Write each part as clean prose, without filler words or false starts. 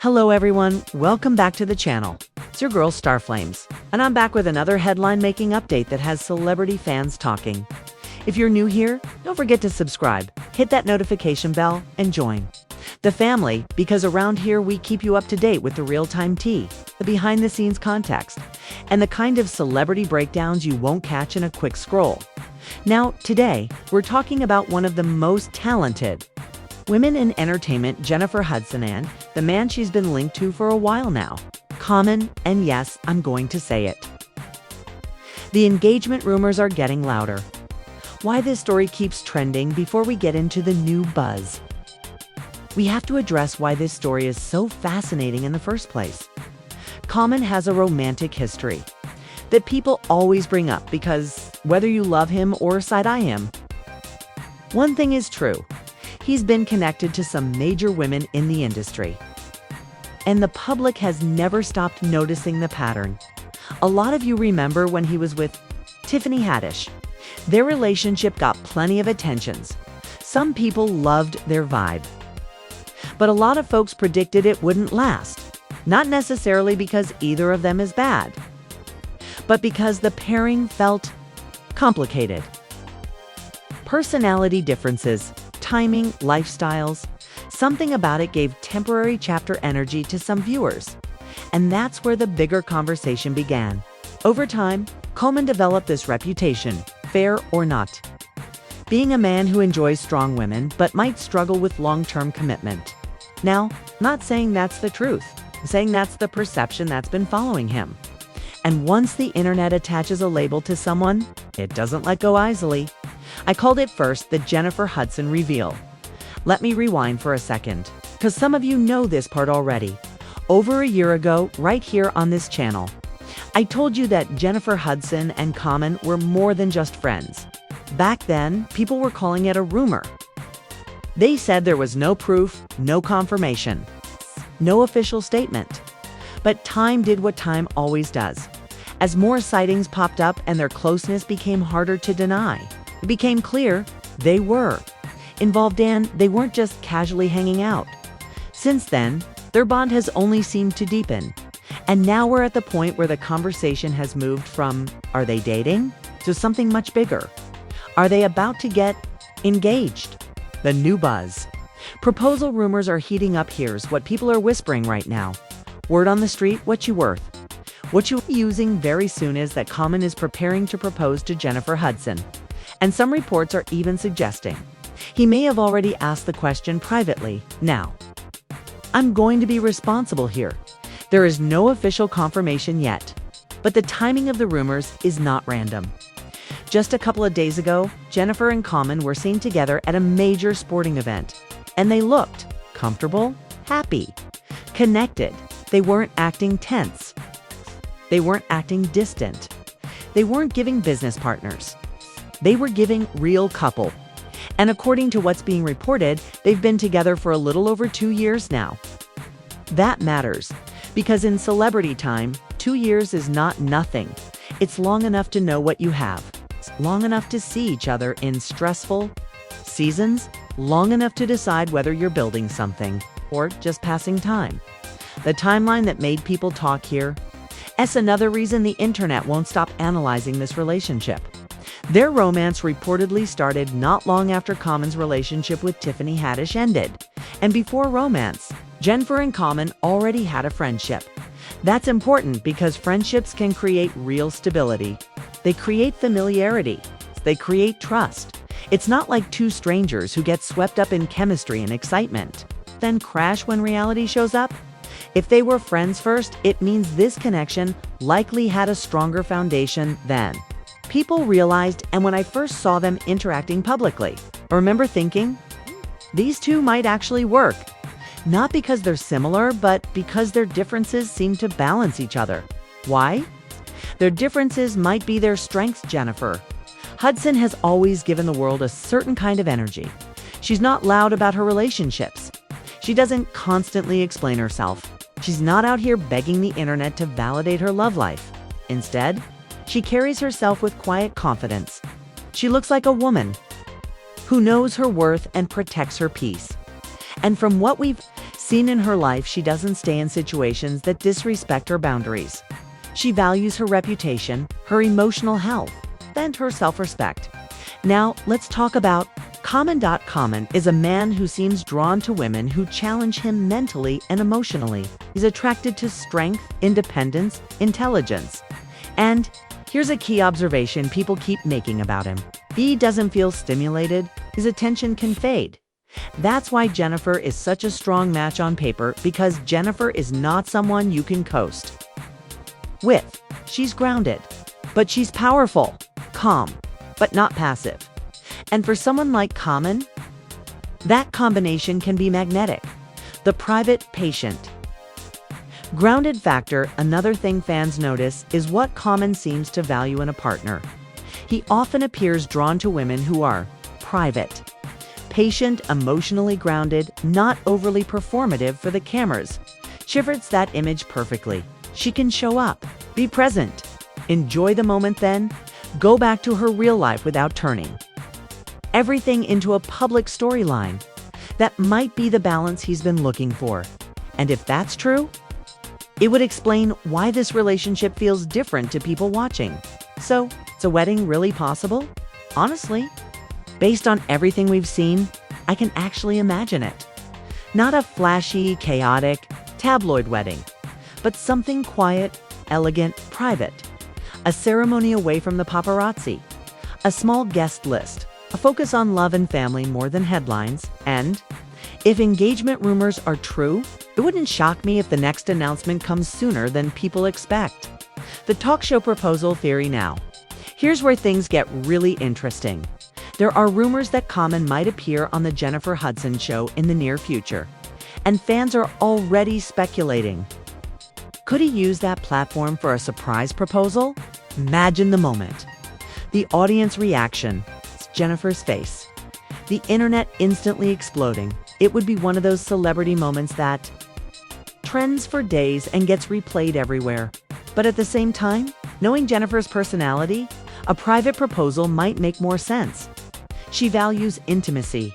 Hello everyone, welcome back to the channel. It's your girl Starflames, and I'm back with another headline-making update that has celebrity fans talking. If you're new here, don't forget to subscribe, hit that notification bell, and join the family, because around here we keep you up to date with the real-time tea, the behind-the-scenes context, and the kind of celebrity breakdowns you won't catch in a quick scroll. Now, today, we're talking about one of the most talented women in entertainment, Jennifer Hudson, and the man she's been linked to for a while now, Common, and yes, I'm going to say it. The engagement rumors are getting louder. Why this story keeps trending before we get into the new buzz. We have to address why this story is so fascinating in the first place. Common has a romantic history that people always bring up because whether you love him or side-eye him, one thing is true. He's been connected to some major women in the industry. And the public has never stopped noticing the pattern. A lot of you remember when he was with Tiffany Haddish. Their relationship got plenty of attentions. Some people loved their vibe. But a lot of folks predicted it wouldn't last. Not necessarily because either of them is bad, but because the pairing felt complicated. Personality differences, timing, lifestyles, something about it gave temporary chapter energy to some viewers. And that's where the bigger conversation began. Over time, Common developed this reputation, fair or not, being a man who enjoys strong women but might struggle with long-term commitment. Now, not saying that's the truth, saying that's the perception that's been following him. And once the internet attaches a label to someone, it doesn't let go easily. I called it first the Jennifer Hudson reveal. Let me rewind for a second, because some of you know this part already. Over a year ago, right here on this channel, I told you that Jennifer Hudson and Common were more than just friends. Back then, people were calling it a rumor. They said there was no proof, no confirmation, no official statement. But time did what time always does. As more sightings popped up and their closeness became harder to deny, it became clear they were involved and they weren't just casually hanging out. Since then, their bond has only seemed to deepen. And now we're at the point where the conversation has moved from, are they dating, to something much bigger. Are they about to get engaged? The new buzz. Proposal rumors are heating up. Here's what people are whispering right now. Word on the street, what you worth. What you'll be using very soon is that Common is preparing to propose to Jennifer Hudson. And some reports are even suggesting he may have already asked the question privately. Now, I'm going to be responsible here. There is no official confirmation yet, but the timing of the rumors is not random. Just a couple of days ago, Jennifer and Common were seen together at a major sporting event, and they looked comfortable, happy, connected. They weren't acting tense. They weren't acting distant. They weren't giving business partners. They were giving real couple. And according to what's being reported, they've been together for a little over 2 years now. That matters, because in celebrity time, 2 years is not nothing. It's long enough to know what you have. It's long enough to see each other in stressful seasons, long enough to decide whether you're building something or just passing time. The timeline that made people talk here. That's another reason the internet won't stop analyzing this relationship. Their romance reportedly started not long after Common's relationship with Tiffany Haddish ended. And before romance, Jennifer and Common already had a friendship. That's important because friendships can create real stability. They create familiarity. They create trust. It's not like two strangers who get swept up in chemistry and excitement, then crash when reality shows up. If they were friends first, it means this connection likely had a stronger foundation than people realized. And when I first saw them interacting publicly, I remember thinking, these two might actually work. Not because they're similar, but because their differences seem to balance each other. Why? Their differences might be their strengths. Jennifer Hudson has always given the world a certain kind of energy. She's not loud about her relationships. She doesn't constantly explain herself. She's not out here begging the internet to validate her love life. Instead, she carries herself with quiet confidence. She looks like a woman who knows her worth and protects her peace. And from what we've Seen in her life, she doesn't stay in situations that disrespect her boundaries. She values her reputation, her emotional health, and her self-respect. Now, let's talk about Common. Common is a man who seems drawn to women who challenge him mentally and emotionally. He's attracted to strength, independence, intelligence. And here's a key observation people keep making about him. He doesn't feel stimulated, his attention can fade. That's why Jennifer is such a strong match on paper, because Jennifer is not someone you can coast with. She's grounded, but she's powerful, calm, but not passive. And for someone like Common, that combination can be magnetic. The private, patient, grounded factor. Another thing fans notice is what Common seems to value in a partner. He often appears drawn to women who are private, patient, emotionally grounded, not overly performative for the cameras. She fits that image perfectly. She can show up, be present, enjoy the moment, then go back to her real life without turning everything into a public storyline. That might be the balance he's been looking for. And if that's true, it would explain why this relationship feels different to people watching. So, is a wedding really possible? Honestly, based on everything we've seen, I can actually imagine it. Not a flashy, chaotic, tabloid wedding, but something quiet, elegant, private. A ceremony away from the paparazzi. A small guest list. A focus on love and family more than headlines. And if engagement rumors are true, it wouldn't shock me if the next announcement comes sooner than people expect. The talk show proposal theory now. Here's where things get really interesting. There are rumors that Common might appear on the Jennifer Hudson show in the near future, and fans are already speculating. Could he use that platform for a surprise proposal? Imagine the moment. The audience reaction. It's Jennifer's face. The internet instantly exploding. It would be one of those celebrity moments that trends for days and gets replayed everywhere. But at the same time, knowing Jennifer's personality, a private proposal might make more sense. She values intimacy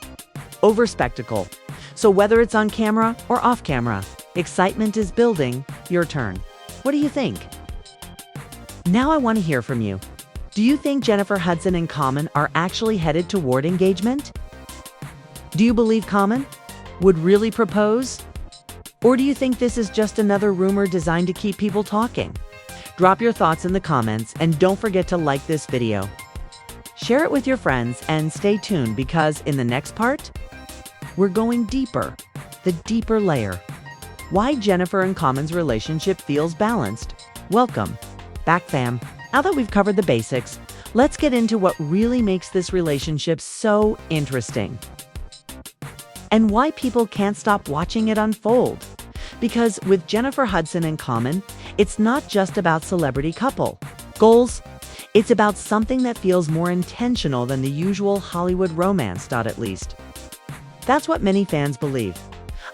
over spectacle. So whether it's on camera or off camera, excitement is building. Your turn. What do you think? Now I want to hear from you. Do you think Jennifer Hudson and Common are actually headed toward engagement? Do you believe Common would really propose? Or do you think this is just another rumor designed to keep people talking? Drop your thoughts in the comments and don't forget to like this video. Share it with your friends and stay tuned, because in the next part, we're going deeper, the deeper layer. Why Jennifer and Common's relationship feels balanced. Welcome back, fam. Now that we've covered the basics, let's get into what really makes this relationship so interesting and why people can't stop watching it unfold. Because with Jennifer Hudson and Common, it's not just about celebrity couple goals. It's about something that feels more intentional than the usual Hollywood romance. At least that's what many fans believe.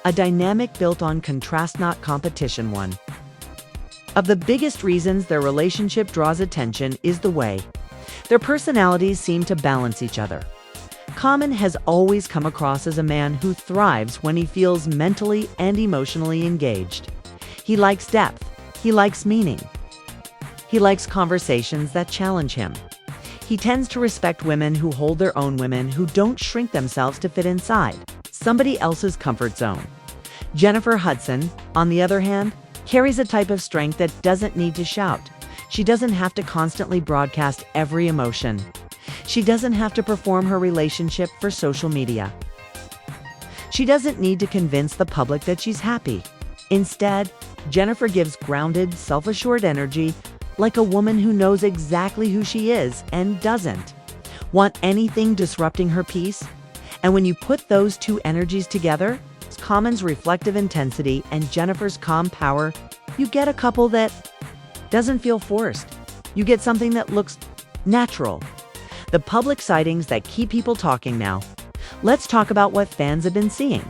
A dynamic built on contrast, not competition. One of the biggest reasons their relationship draws attention is the way their personalities seem to balance each other. Common has always come across as a man who thrives when he feels mentally and emotionally engaged. He likes depth. He likes meaning. He likes conversations that challenge him. He tends to respect women who hold their own, women who don't shrink themselves to fit inside somebody else's comfort zone. Jennifer Hudson, on the other hand, carries a type of strength that doesn't need to shout. She doesn't have to constantly broadcast every emotion. She doesn't have to perform her relationship for social media. She doesn't need to convince the public that she's happy. Instead, Jennifer gives grounded, self-assured energy, like a woman who knows exactly who she is and doesn't want anything disrupting her peace. And when you put those two energies together, Common's reflective intensity and Jennifer's calm power, you get a couple that doesn't feel forced. You get something that looks natural. The public sightings that keep people talking now. Let's talk about what fans have been seeing.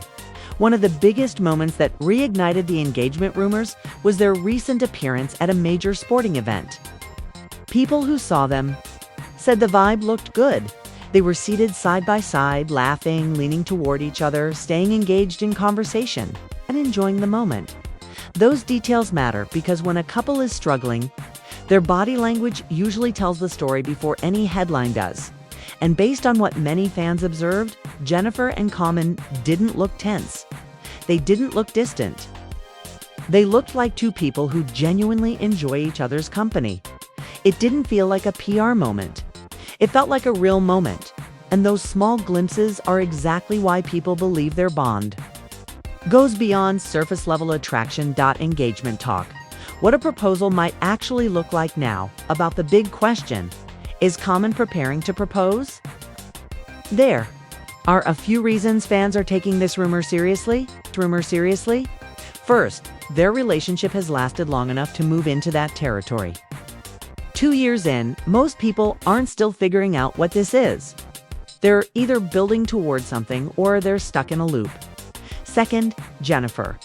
One of the biggest moments that reignited the engagement rumors was their recent appearance at a major sporting event. People who saw them said the vibe looked good. They were seated side by side, laughing, leaning toward each other, staying engaged in conversation. and enjoying the moment. Those details matter because when a couple is struggling, their body language usually tells the story before any headline does. And based on what many fans observed, Jennifer and Common didn't look tense. They didn't look distant. They looked like two people who genuinely enjoy each other's company. It didn't feel like a PR moment. It felt like a real moment. And those small glimpses are exactly why people believe their bond goes beyond surface-level attraction. Engagement talk. What a proposal might actually look like now. About the big question, is Common preparing to propose? There are a few reasons fans are taking this rumor seriously. First, their relationship has lasted long enough to move into that territory. 2 years in, most people aren't still figuring out what this is. They're either building towards something or they're stuck in a loop. Second, Jennifer.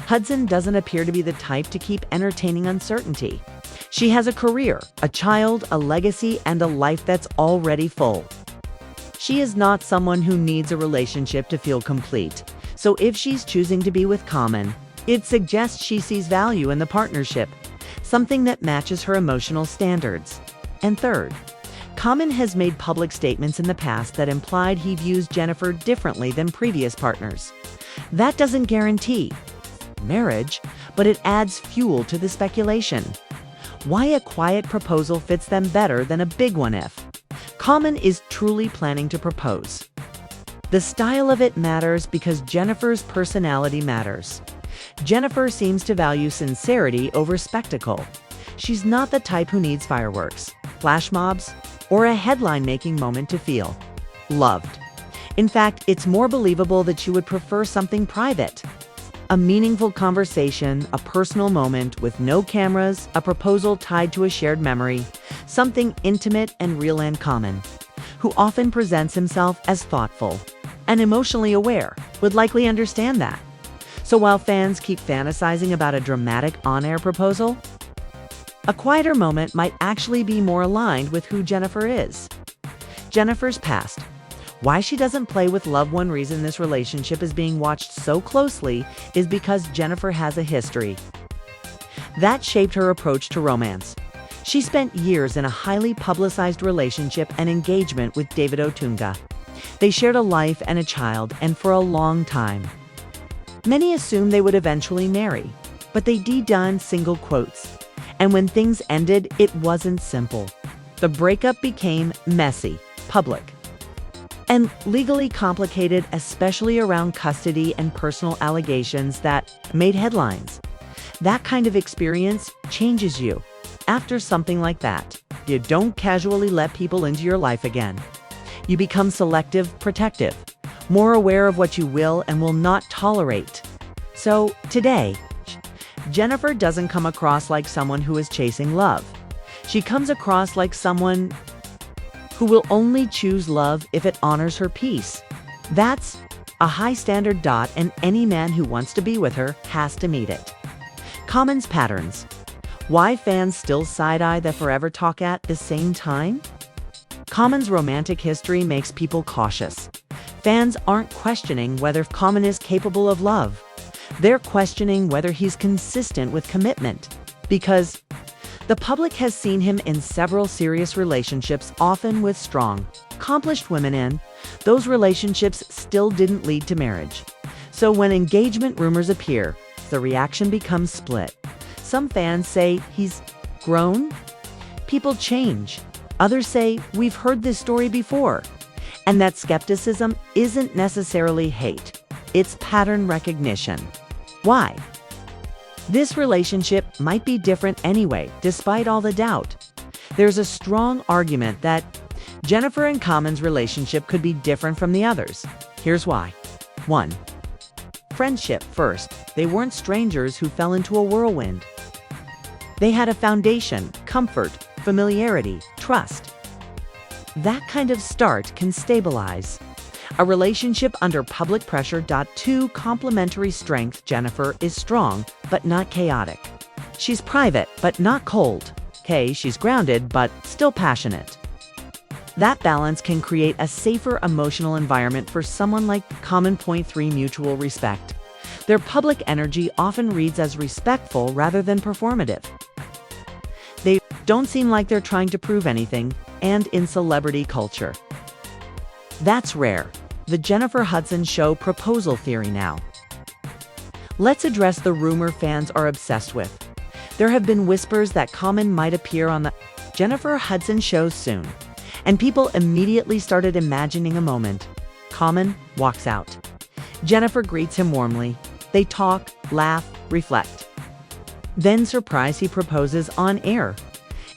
Hudson doesn't appear to be the type to keep entertaining uncertainty. She has a career, a child, a legacy, and a life that's already full. She is not someone who needs a relationship to feel complete. So if she's choosing to be with Common, it suggests she sees value in the partnership, something that matches her emotional standards. And third, Common has made public statements in the past that implied he views Jennifer differently than previous partners. That doesn't guarantee marriage, but it adds fuel to the speculation. Why a quiet proposal fits them better than a big one if Common is truly planning to propose. The style of it matters because Jennifer's personality matters. Jennifer seems to value sincerity over spectacle. She's not the type who needs fireworks, flash mobs, or a headline-making moment to feel loved. In fact, it's more believable that she would prefer something private. A meaningful conversation, a personal moment with no cameras, a proposal tied to a shared memory, something intimate and real. And Common, who often presents himself as thoughtful and emotionally aware, would likely understand that. So while fans keep fantasizing about a dramatic on-air proposal, a quieter moment might actually be more aligned with who Jennifer is. Jennifer's past. Why she doesn't play with love. One reason this relationship is being watched so closely is because Jennifer has a history that shaped her approach to romance. She spent years in a highly publicized relationship and engagement with David Otunga. They shared a life and a child, and for a long time, many assumed they would eventually marry, but they done single quotes. And when things ended, it wasn't simple. The breakup became messy, public, and legally complicated, especially around custody and personal allegations that made headlines. That kind of experience changes you. After something like that, you don't casually let people into your life again. You become selective, protective, more aware of what you will and will not tolerate. So today, Jennifer doesn't come across like someone who is chasing love. She comes across like someone who will only choose love if it honors her peace. That's a high standard. And any man who wants to be with her has to meet it. Common's patterns. Why fans still side-eye the forever talk at the same time? Common's romantic history makes people cautious. Fans aren't questioning whether Common is capable of love. They're questioning whether he's consistent with commitment. Because the public has seen him in several serious relationships, often with strong, accomplished women, and those relationships still didn't lead to marriage. So when engagement rumors appear, the reaction becomes split. Some fans say he's grown. People change. Others say we've heard this story before. And that skepticism isn't necessarily hate. It's pattern recognition. Why? This relationship might be different anyway, despite all the doubt. There's a strong argument that Jennifer and Common's relationship could be different from the others. Here's why. 1. Friendship. First, they weren't strangers who fell into a whirlwind. They had a foundation, comfort, familiarity, trust. That kind of start can stabilize a relationship under public pressure. 2. Complementary strength. Jennifer is strong, but not chaotic. She's private, but not cold. She's grounded, but still passionate. That balance can create a safer emotional environment for someone like Common. 3. Mutual respect. Their public energy often reads as respectful rather than performative. They don't seem like they're trying to prove anything, and in celebrity culture, that's rare. The Jennifer Hudson Show proposal theory now. Let's address the rumor fans are obsessed with. There have been whispers that Common might appear on the Jennifer Hudson Show soon, and people immediately started imagining a moment. Common walks out. Jennifer greets him warmly. They talk, laugh, reflect. Then, surprise, he proposes on air.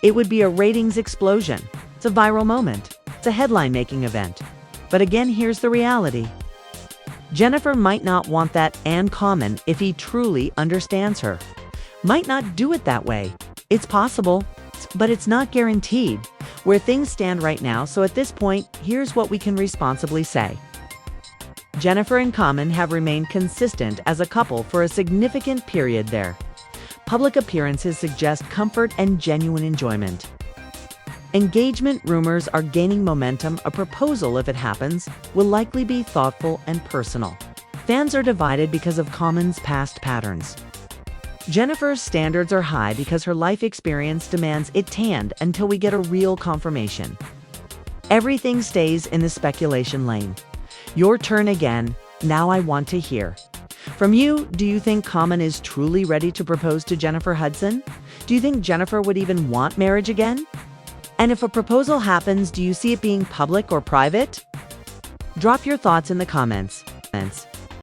It would be a ratings explosion. It's a viral moment. It's a headline-making event. But again, here's the reality. Jennifer might not want that, and Common, if he truly understands her, might not do it that way. It's possible, but it's not guaranteed. Where things stand right now, so at this point, here's what we can responsibly say. Jennifer and Common have remained consistent as a couple for a significant period there. Public appearances suggest comfort and genuine enjoyment. Engagement rumors are gaining momentum. A proposal, if it happens, will likely be thoughtful and personal. Fans are divided because of Common's past patterns. Jennifer's standards are high because her life experience demands it tanned until we get a real confirmation. Everything stays in the speculation lane. Your turn again. Now I want to hear from you. Do you think Common is truly ready to propose to Jennifer Hudson? Do you think Jennifer would even want marriage again? And if a proposal happens, do you see it being public or private? Drop your thoughts in the comments.